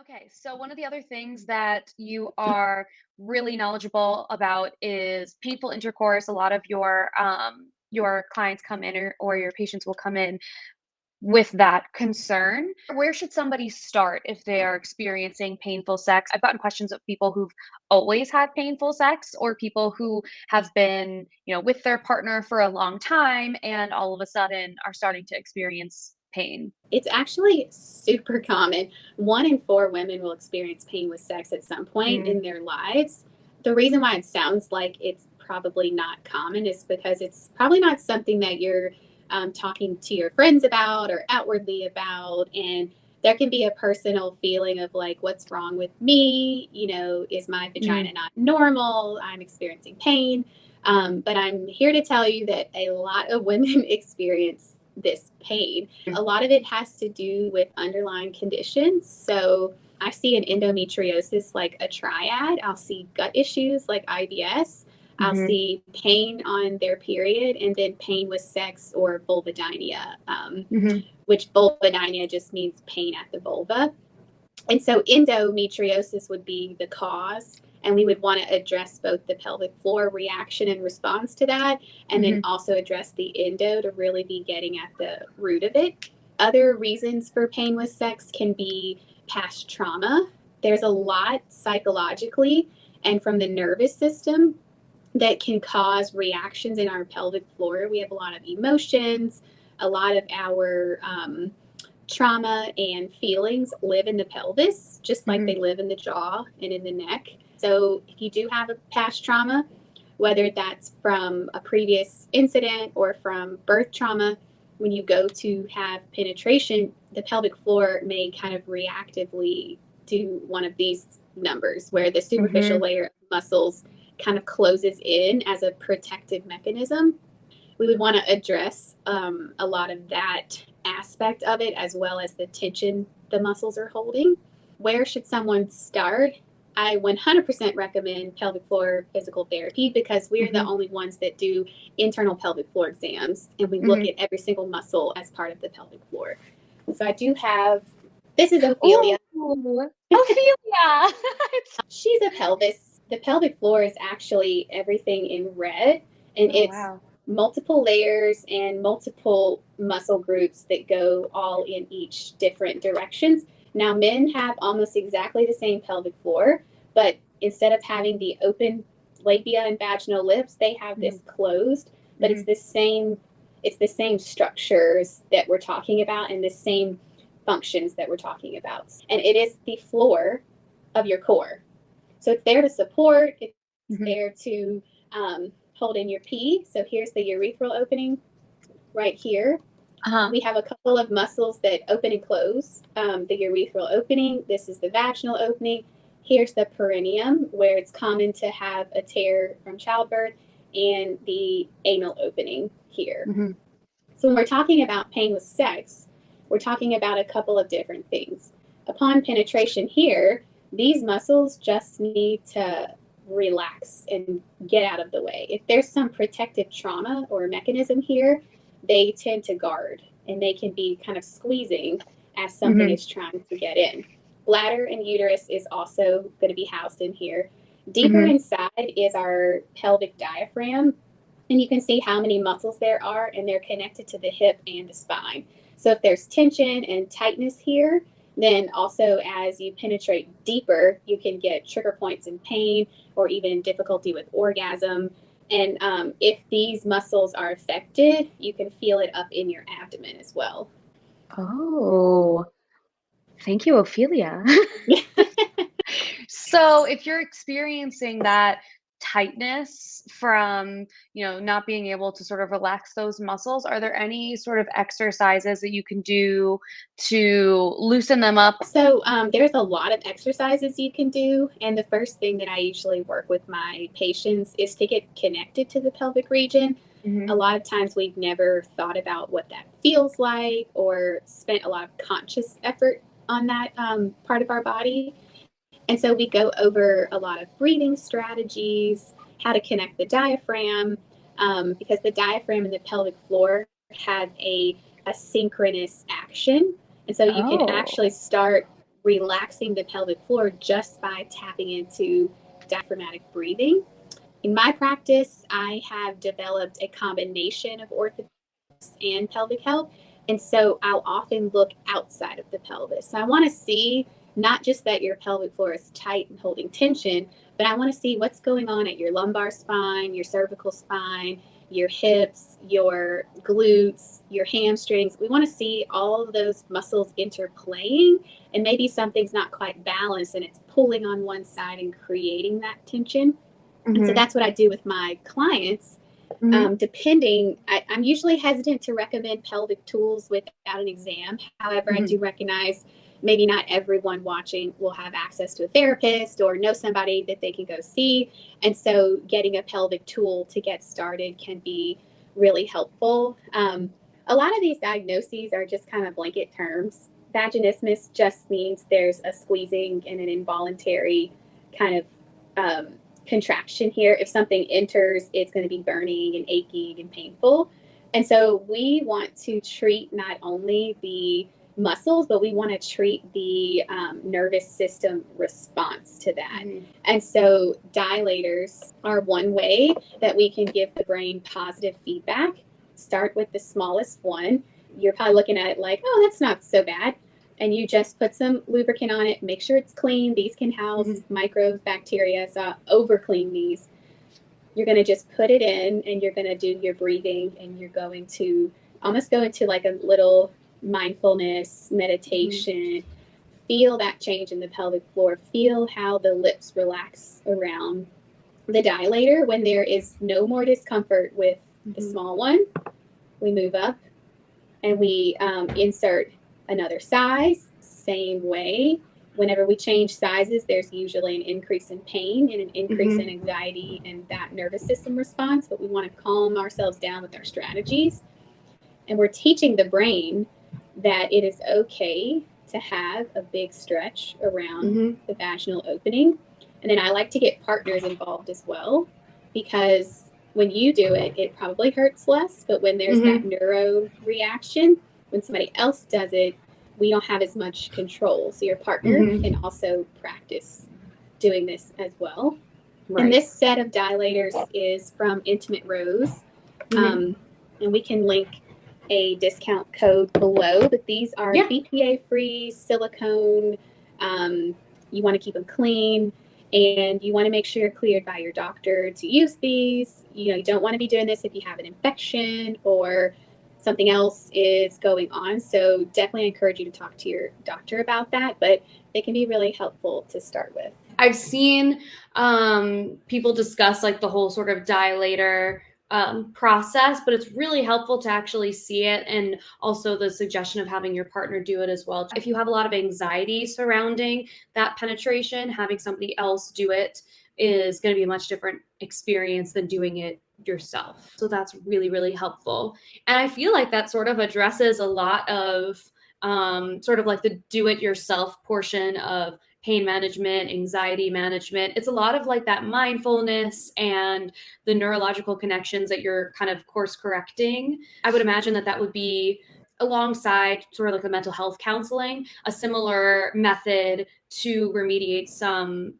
Okay, so one of the other things that you are really knowledgeable about is painful intercourse. A lot of your clients come in or your patients will come in with that concern. Where should somebody start if they are experiencing painful sex? I've gotten questions of people who've always had painful sex or people who have been, with their partner for a long time and all of a sudden are starting to experience pain. It's actually super common. 1 in 4 women will experience pain with sex at some point Mm, in their lives. The reason why it sounds like it's probably not common is because it's probably not something that you're talking to your friends about or outwardly about. And there can be a personal feeling of like, what's wrong with me? Is my mm, vagina not normal? I'm experiencing pain. But I'm here to tell you that a lot of women experience this pain. mm. A lot of it has to do with underlying conditions. So I see an endometriosis like a triad. I'll see gut issues like IBS. I'll Mhm, see pain on their period and then pain with sex or vulvodynia, mhm, which vulvodynia just means pain at the vulva. And so endometriosis would be the cause. And we would want to address both the pelvic floor reaction and response to that, and then mhm. also address the endo to really be getting at the root of it. Other reasons for pain with sex can be past trauma. There's a lot psychologically and from the nervous system that can cause reactions in our pelvic floor. We have a lot of emotions, a lot of our trauma and feelings live in the pelvis, just like Mhm. they live in the jaw and in the neck. So if you do have a past trauma, whether that's from a previous incident or from birth trauma, when you go to have penetration, the pelvic floor may kind of reactively do one of these numbers where the superficial Mhm. layer of muscles kind of closes in as a protective mechanism. We would want to address a lot of that aspect of it as well as the tension the muscles are holding. Where should someone start? I 100% recommend pelvic floor physical therapy because we're the Mhm. only ones that do internal pelvic floor exams and we look Mhm. at every single muscle as part of the pelvic floor. So I do have, this is Ophelia. Ooh, Ophelia! It's She's a pelvis. The pelvic floor is actually everything in red, and Oh, it's wow. multiple layers and multiple muscle groups that go all in each different directions. Now, men have almost exactly the same pelvic floor, but instead of having the open labia and vaginal lips, they have Mhm, this closed, but mhm. it's the same structures that we're talking about and the same functions that we're talking about. And it is the floor of your core. So it's there to support, it's there Mhm. to hold in your pee. So here's the urethral opening right here. Uh-huh. We have a couple of muscles that open and close. The urethral opening, this is the vaginal opening. Here's the perineum, where it's common to have a tear from childbirth, and the anal opening here. Mhm. So when we're talking about pain with sex, we're talking about a couple of different things. Upon penetration here, these muscles just need to relax and get out of the way. If there's some protective trauma or mechanism here, they tend to guard and they can be kind of squeezing as something Mhm. is trying to get in. Bladder and uterus is also going to be housed in here. Deeper Mhm. inside is our pelvic diaphragm, and you can see how many muscles there are, and they're connected to the hip and the spine. So if there's tension and tightness here, then also as you penetrate deeper, you can get trigger points in pain or even difficulty with orgasm. And if these muscles are affected, you can feel it up in your abdomen as well. Oh, thank you, Ophelia. So if you're experiencing that tightness from, not being able to sort of relax those muscles, are there any sort of exercises that you can do to loosen them up? So there's a lot of exercises you can do, and the first thing that I usually work with my patients is to get connected to the pelvic region. A Mhm. lot of times we've never thought about what that feels like or spent a lot of conscious effort on that part of our body. And so we go over a lot of breathing strategies, how to connect the diaphragm, because the diaphragm and the pelvic floor have a synchronous action. And so you can Oh. actually start relaxing the pelvic floor just by tapping into diaphragmatic breathing. In my practice, I have developed a combination of orthopedics and pelvic health. And so I'll often look outside of the pelvis. So I want to see not just that your pelvic floor is tight and holding tension, but I want to see what's going on at your lumbar spine, your cervical spine, your hips, your glutes, your hamstrings. We want to see all of those muscles interplaying, and maybe something's not quite balanced and it's pulling on one side and creating that tension. And so that's what I do with my clients. Depending, I'm usually hesitant to recommend pelvic tools without an exam. However, I do recognize maybe not everyone watching will have access to a therapist or know somebody that they can go see. And so getting a pelvic tool to get started can be really helpful. A lot of these diagnoses are just kind of blanket terms. Vaginismus just means there's a squeezing and an involuntary kind of contraction here. If something enters, it's going to be burning and aching and painful. And so we want to treat not only the muscles, but we want to treat the nervous system response to that. And so dilators are one way that we can give the brain positive feedback. Start with the smallest one. You're probably looking at it like, oh, that's not so bad. And you just put some lubricant on it, make sure it's clean. These can house microbes, bacteria, so over clean these. You're going to just put it in and you're going to do your breathing, and you're going to almost go into like a little mindfulness meditation. Feel that change in the pelvic floor. Feel how the lips relax around the dilator. When there is no more discomfort with the small one, we move up and we insert another size. Same way. Whenever we change sizes, there's usually an increase in pain and an increase in anxiety and that nervous system response, but we want to calm ourselves down with our strategies. And we're teaching the brain that it is okay to have a big stretch around the vaginal opening. And then I like to get partners involved as well, because when you do it, it probably hurts less, but when there's that neuro reaction, when somebody else does it, we don't have as much control. So your partner can also practice doing this as well. And this set of dilators is from Intimate Rose. And we can link a discount code below, but these are BPA-free silicone. You want to keep them clean, and you want to make sure you're cleared by your doctor to use these. You don't want to be doing this if you have an infection or something else is going on. So definitely encourage you to talk to your doctor about that, but they can be really helpful to start with. I've seen people discuss like the whole sort of dilator process, but it's really helpful to actually see it, and also the suggestion of having your partner do it as well. If you have a lot of anxiety surrounding that penetration, having somebody else do it is going to be a much different experience than doing it yourself. So that's really, really helpful. And I feel like that sort of addresses a lot of sort of like the do-it-yourself portion of pain management, anxiety management. It's a lot of like that mindfulness and the neurological connections that you're kind of course correcting. I would imagine that that would be alongside sort of like the mental health counseling, a similar method to remediate some,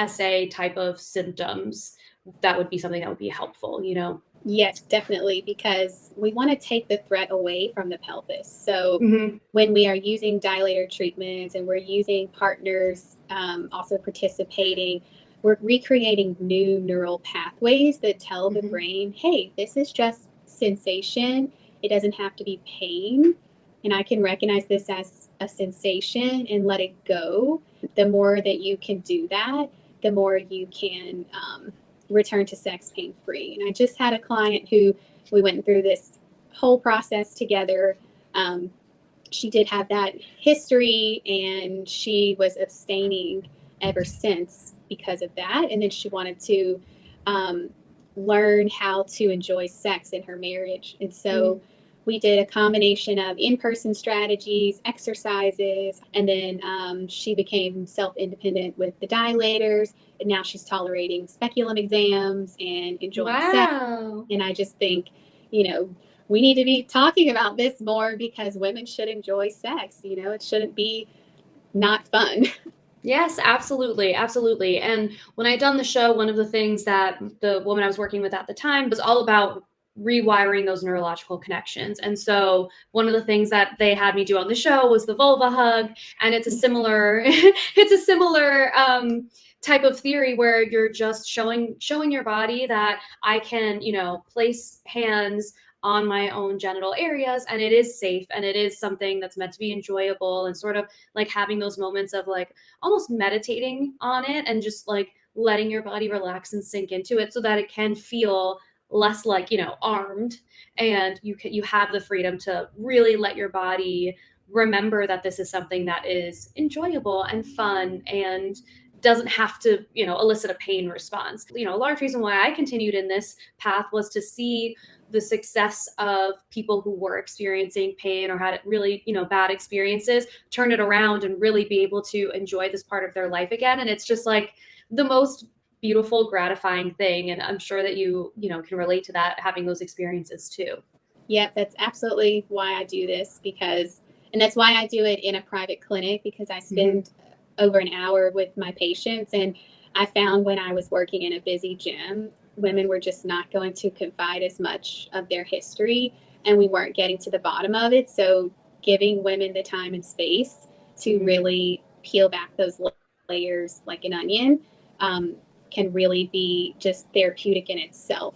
SA type of symptoms. That would be something that would be helpful, Yes, definitely, because we want to take the threat away from the pelvis. So when we are using dilator treatments and we're using partners also participating, we're recreating new neural pathways that tell the brain, hey, this is just sensation. It doesn't have to be pain. And I can recognize this as a sensation and let it go. The more that you can do that, the more you can return to sex pain-free. And I just had a client who we went through this whole process together. She did have that history, and she was abstaining ever since because of that. And then she wanted to learn how to enjoy sex in her marriage. And so we did a combination of in-person strategies, exercises, and then she became self-independent with the dilators. And now she's tolerating speculum exams and enjoying sex. And I just think, we need to be talking about this more, because women should enjoy sex. It shouldn't be not fun. Yes, absolutely. Absolutely. And when I done the show, one of the things that the woman I was working with at the time was all about rewiring those neurological connections. And so one of the things that they had me do on the show was the vulva hug. And it's a similar, it's a similar type of theory where you're just showing your body that I can, place hands on my own genital areas, and it is safe, and it is something that's meant to be enjoyable, and sort of like having those moments of like almost meditating on it and just like letting your body relax and sink into it so that it can feel less like, armed, and you have the freedom to really let your body remember that this is something that is enjoyable and fun and doesn't have to, elicit a pain response. A large reason why I continued in this path was to see the success of people who were experiencing pain or had really, bad experiences, turn it around and really be able to enjoy this part of their life again. And it's just like the most beautiful, gratifying thing. And I'm sure that you can relate to that, having those experiences too. Yep, that's absolutely why I do this, and that's why I do it in a private clinic, because I spend over an hour with my patients. And I found when I was working in a busy gym, women were just not going to confide as much of their history, and we weren't getting to the bottom of it. So giving women the time and space to really peel back those layers like an onion can really be just therapeutic in itself.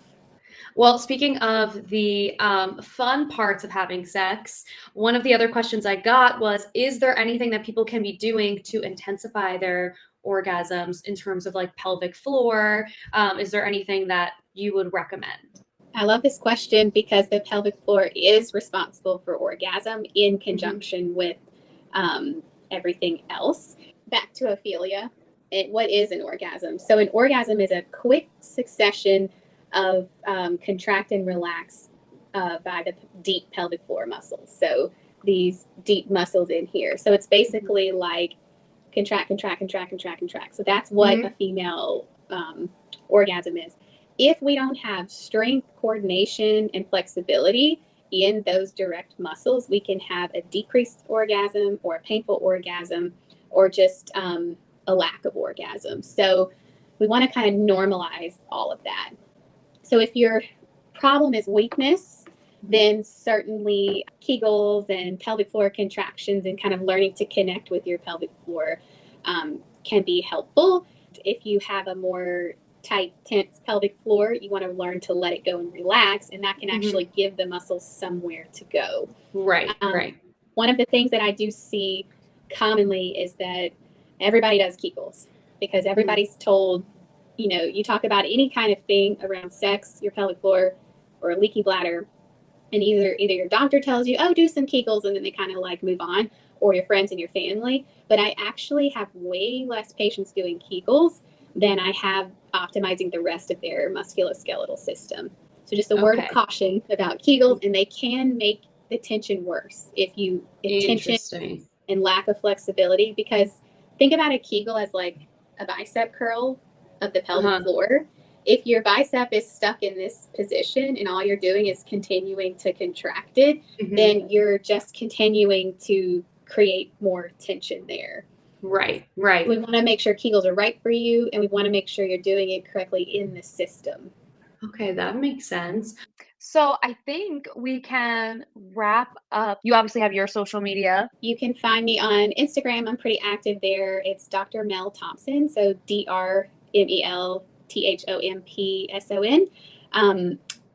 Well, speaking of the fun parts of having sex, one of the other questions I got was, is there anything that people can be doing to intensify their orgasms in terms of like pelvic floor? Is there anything that you would recommend? I love this question because the pelvic floor is responsible for orgasm in conjunction with everything else. Back to Ophelia. What is an orgasm? So, an orgasm is a quick succession of contract and relax by the deep pelvic floor muscles. So, these deep muscles in here. So, it's basically like contract, contract, contract, contract, contract. So, that's what a female orgasm is. If we don't have strength, coordination, and flexibility in those direct muscles, we can have a decreased orgasm or a painful orgasm or just a lack of orgasm. So we want to kind of normalize all of that. So if your problem is weakness, then certainly Kegels and pelvic floor contractions and kind of learning to connect with your pelvic floor can be helpful. If you have a more tight, tense pelvic floor, you want to learn to let it go and relax, and that can actually give the muscles somewhere to go. Right. One of the things that I do see commonly is that everybody does Kegels because everybody's told, you talk about any kind of thing around sex, your pelvic floor, or a leaky bladder, and either your doctor tells you, oh, do some Kegels, and then they kind of like move on, or your friends and your family. But I actually have way less patients doing Kegels than I have optimizing the rest of their musculoskeletal system. So just a word of caution about Kegels, and they can make the tension worse if tension and lack of flexibility, because think about a Kegel as like a bicep curl of the pelvic floor. If your bicep is stuck in this position and all you're doing is continuing to contract it, then you're just continuing to create more tension there. Right. We want to make sure Kegels are right for you, and we want to make sure you're doing it correctly in the system. Okay, that makes sense. So I think we can wrap up. You obviously have your social media. You can find me on Instagram. I'm pretty active there. It's Dr. Mel Thompson. So DrMelThompson.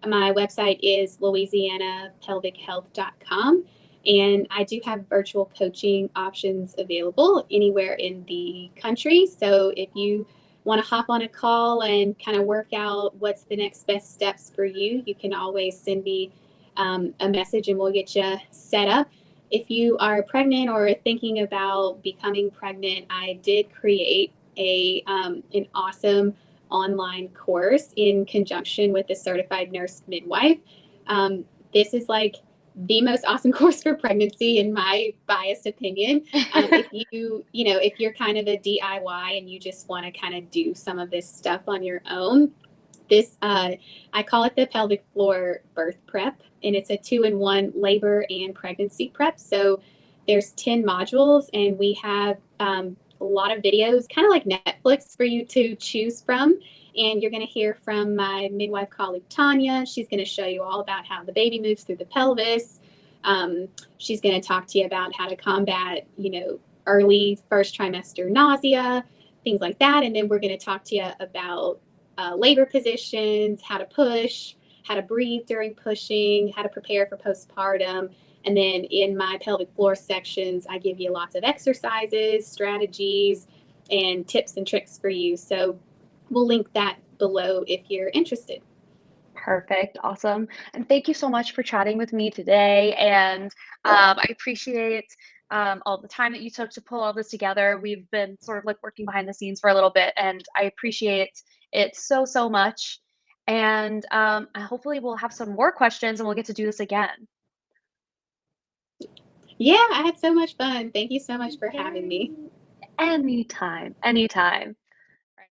My website is louisianapelvichealth.com. And I do have virtual coaching options available anywhere in the country. So if you want to hop on a call and kind of work out what's the next best steps for you, you can always send me a message and we'll get you set up. If you are pregnant or thinking about becoming pregnant, I did create an awesome online course in conjunction with a certified nurse midwife. This is like the most awesome course for pregnancy, in my biased opinion. If you're kind of a DIY and you just want to kind of do some of this stuff on your own, I call it the pelvic floor birth prep, and it's a 2-in-1 labor and pregnancy prep. So There's 10 modules, and we have a lot of videos, kind of like Netflix, for you to choose from. And you're going to hear from my midwife colleague, Tanya. She's going to show you all about how the baby moves through the pelvis. She's going to talk to you about how to combat, early first trimester nausea, things like that. And then we're going to talk to you about labor positions, how to push, how to breathe during pushing, how to prepare for postpartum. And then in my pelvic floor sections, I give you lots of exercises, strategies, and tips and tricks for you. So we'll link that below if you're interested. Perfect. Awesome. And thank you so much for chatting with me today. And I appreciate all the time that you took to pull all this together. We've been sort of like working behind the scenes for a little bit, and I appreciate it so, so much. And hopefully we'll have some more questions and we'll get to do this again. Yeah, I had so much fun. Thank you so much for having me. Anytime, anytime.